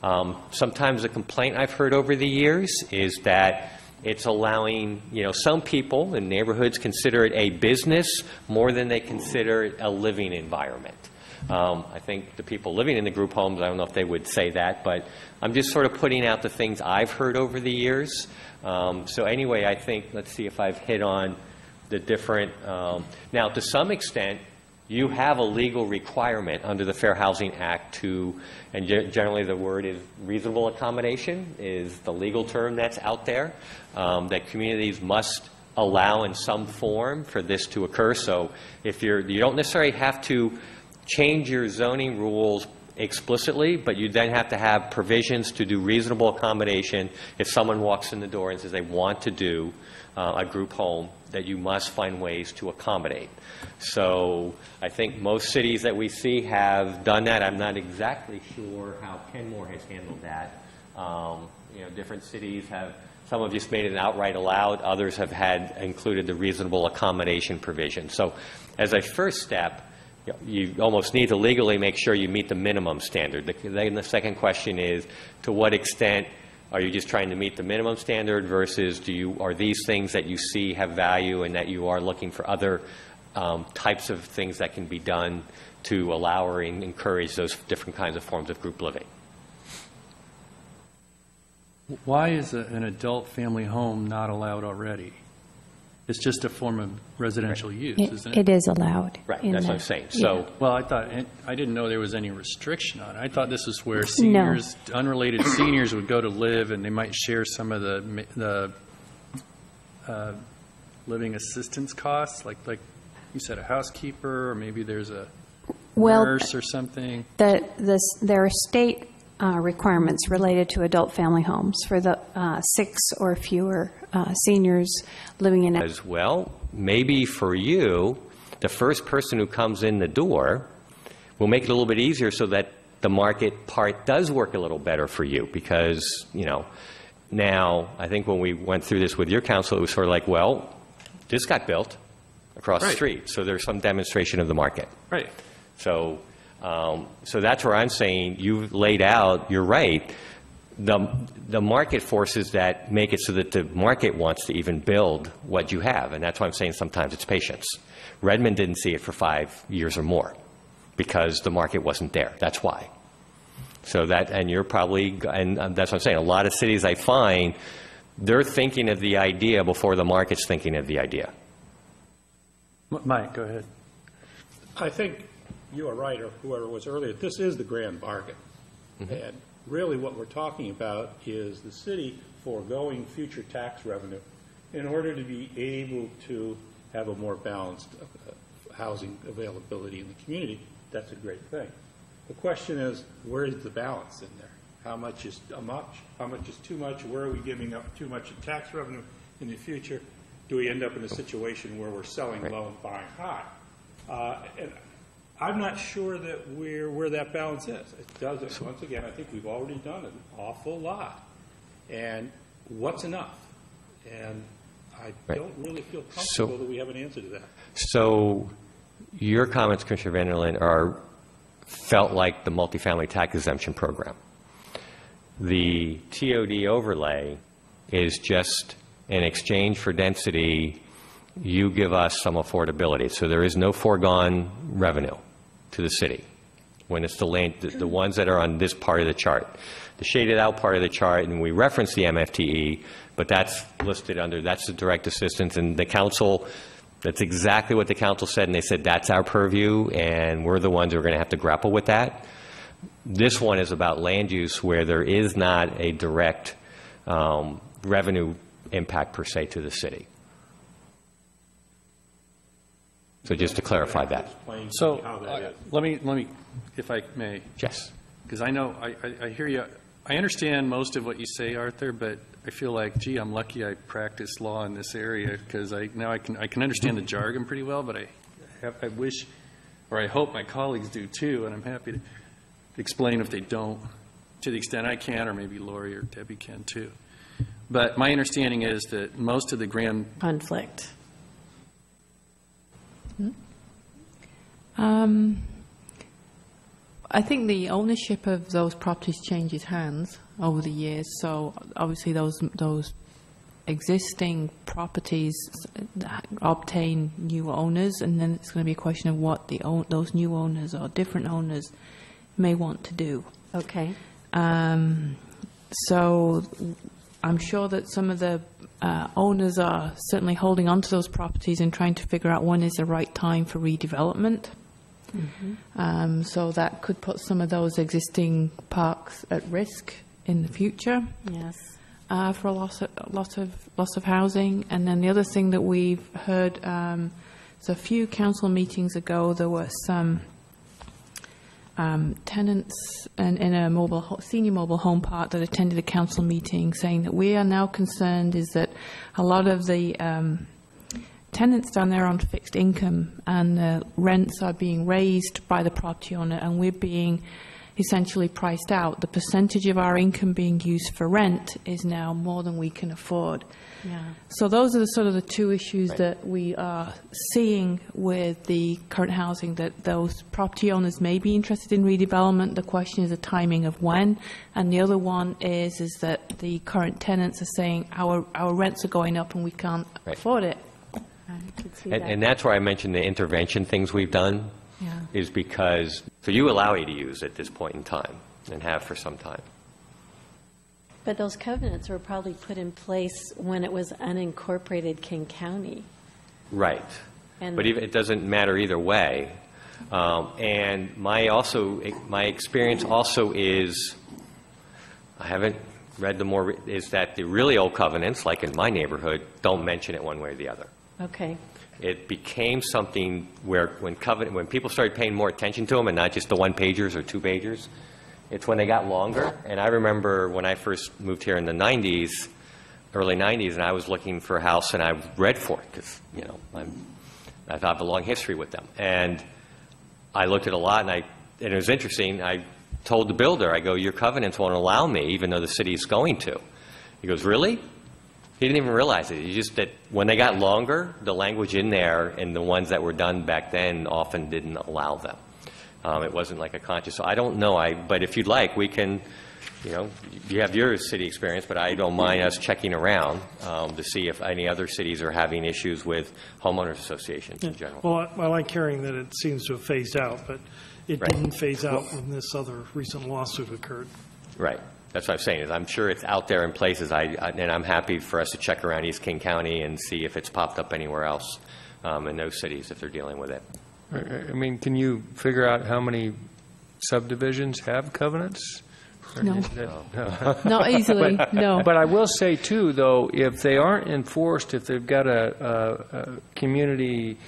Sometimes a complaint I've heard over the years is that it's allowing, some people in neighborhoods consider it a business more than they consider it a living environment. I think the people living in the group homes, I don't know if they would say that, but I'm just sort of putting out the things I've heard over the years. So anyway, I think, let's see if I've hit on the different, now to some extent, you have a legal requirement under the Fair Housing Act to, and generally the word is reasonable accommodation is the legal term that's out there, that communities must allow in some form for this to occur. So if you don't necessarily have to change your zoning rules explicitly, but you then have to have provisions to do reasonable accommodation if someone walks in the door and says they want to do a group home, that you must find ways to accommodate. So I think most cities that we see have done that. I'm not exactly sure how Kenmore has handled that. Different cities have, some have just made it outright allowed, others have had included the reasonable accommodation provision. So as a first step, you almost need to legally make sure you meet the minimum standard. Then the second question is, to what extent are you just trying to meet the minimum standard versus are these things that you see have value and that you are looking for other types of things that can be done to allow or encourage those different kinds of forms of group living? Why is an adult family home not allowed already? It's just a form of residential use, isn't it? It is allowed. Right, that's what I'm saying. So, well, I didn't know there was any restriction on it. I thought this was where seniors, unrelated seniors, would go to live, and they might share some of the living assistance costs, like you said, a housekeeper, or maybe there's a nurse or something. There are state requirements related to adult family homes for the 6 or fewer seniors living in it. As well, maybe for you, the first person who comes in the door will make it a little bit easier so that the market part does work a little better for you, because, now I think when we went through this with your council, it was sort of like, well, this got built across the street, so there's some demonstration of the market. Right. So that's where I'm saying you've laid out, you're right, the market forces that make it so that the market wants to even build what you have. And that's why I'm saying sometimes it's patience. Redmond didn't see it for 5 years or more because the market wasn't there. That's why. So that, and you're probably, and that's what I'm saying, a lot of cities I find, they're thinking of the idea before the market's thinking of the idea. Mike, go ahead. I think you are right, or whoever was earlier, this is the grand bargain. Mm-hmm. And really what we're talking about is the city foregoing future tax revenue in order to be able to have a more balanced housing availability in the community. That's a great thing. The question is, where is the balance in there? How much is much? How much is too much? Where are we giving up too much in tax revenue in the future? Do we end up in a situation where we're selling low and buying high? And I'm not sure that we're where that balance is. It doesn't. Once again, I think we've already done an awful lot. And what's enough? And I don't really feel comfortable that we have an answer to that. So your comments, Commissioner Vanderland, felt like the multifamily tax exemption program. The TOD overlay is just in exchange for density, you give us some affordability. So there is no foregone revenue to the city when it's the land, the ones that are on this part of the chart. The shaded out part of the chart, and we reference the MFTE, but that's listed under, that's the direct assistance, and the council, that's exactly what the council said, and they said that's our purview, and we're the ones who are going to have to grapple with that. This one is about land use where there is not a direct revenue impact per se to the city. So just to clarify that. So let me, if I may. Yes. Because I know, I hear you. I understand most of what you say, Arthur, but I feel like, gee, I'm lucky I practiced law in this area, because now I can understand the jargon pretty well, but I wish, or I hope my colleagues do too, and I'm happy to explain if they don't, to the extent I can, or maybe Lori or Debbie can too. But my understanding is that most of the grand conflict. I think the ownership of those properties changes hands over the years. So obviously those existing properties obtain new owners, and then it's going to be a question of what those new owners or different owners may want to do. Okay. So I'm sure that some of the owners are certainly holding on to those properties and trying to figure out when is the right time for redevelopment. Mm-hmm. So that could put some of those existing parks at risk in the future. Yes. For a loss of housing. And then the other thing that we've heard, so a few council meetings ago, there were some tenants in a senior mobile home park that attended a council meeting saying that we are now concerned is that a lot of the tenants down there are on fixed income, and the rents are being raised by the property owner, and we're being essentially priced out. The percentage of our income being used for rent is now more than we can afford. Yeah. So those are the two issues that we are seeing with the current housing, that those property owners may be interested in redevelopment. The question is the timing of when. And the other one is that the current tenants are saying our rents are going up and we can't afford it. I could see that. And that's where I mentioned the intervention things we've done, is because, so you allow ADUs at this point in time and have for some time. But those covenants were probably put in place when it was unincorporated King County. Right. And But it doesn't matter either way. And my experience also is, I haven't read is that the really old covenants, like in my neighborhood, don't mention it one way or the other. Okay. It became something where when people started paying more attention to them and not just the one-pagers or two-pagers, it's when they got longer. And I remember when I first moved here in the 90s, early 90s, and I was looking for a house, and I read for it because, I have a long history with them. And I looked at a lot, and it was interesting. I told the builder, I go, your covenants won't allow me, even though the city's going to. He goes, really? He didn't even realize it. He just that when they got longer, the language in there and the ones that were done back then often didn't allow them. It wasn't like a conscious. So I don't know. But if you'd like, we can, you have your city experience, but I don't mind us checking around to see if any other cities are having issues with homeowners associations in general. Well, I like hearing that it seems to have phased out, but it didn't phase out when this other recent lawsuit occurred. Right. That's what I'm saying, is I'm sure it's out there in places, and I'm happy for us to check around East King County and see if it's popped up anywhere else in those cities if they're dealing with it. I mean, can you figure out how many subdivisions have covenants? No. Not easily, no. But I will say, too, though, if they aren't enforced, if they've got a community